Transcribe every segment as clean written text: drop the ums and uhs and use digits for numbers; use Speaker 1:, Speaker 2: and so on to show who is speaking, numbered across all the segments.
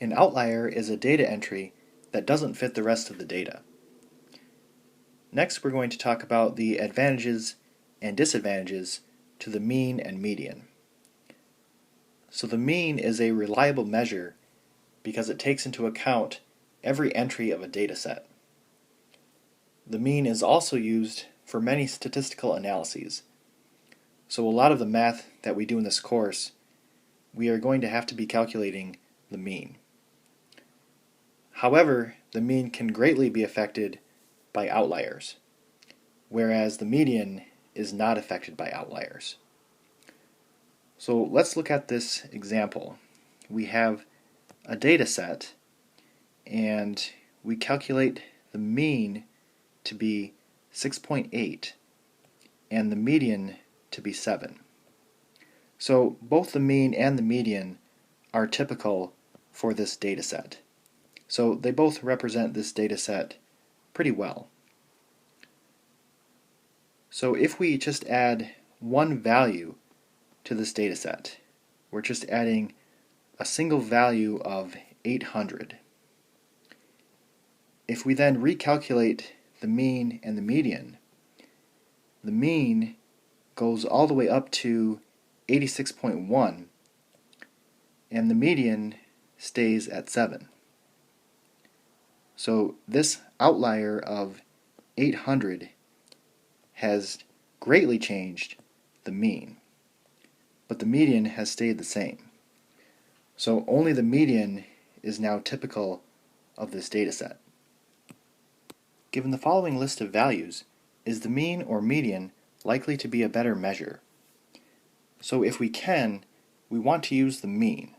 Speaker 1: An outlier is a data entry that doesn't fit the rest of the data. Next, we're going to talk about the advantages and disadvantages to the mean and median. So the mean is a reliable measure because it takes into account every entry of a data set. The mean is also used for many statistical analyses. So a lot of the math that we do in this course, we are going to have to be calculating the mean. However, the mean can greatly be affected by outliers, whereas the median is not affected by outliers. So let's look at this example. We have a data set and we calculate the mean to be 6.8 and the median to be 7. So both the mean and the median are typical for this data set. So they both represent this data set pretty well. So if we just add one value to this data set, we're just adding a single value of 800. If we then recalculate the mean and the mean goes all the way up to 86.1 and the median stays at 7. So this outlier of 800 has greatly changed the mean, but the median has stayed the same. So only the median is now typical of this data set. Given the following list of values, is the mean or median likely to be a better measure? So if we can, we want to use the mean.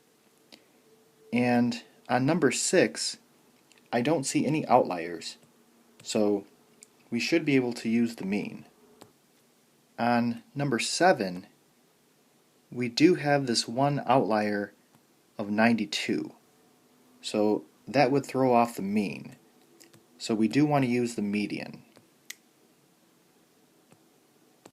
Speaker 1: And on number 6, I don't see any outliers, so we should be able to use the mean. On number 7, we do have this one outlier of 92, so that would throw off the mean. So we do want to use the median.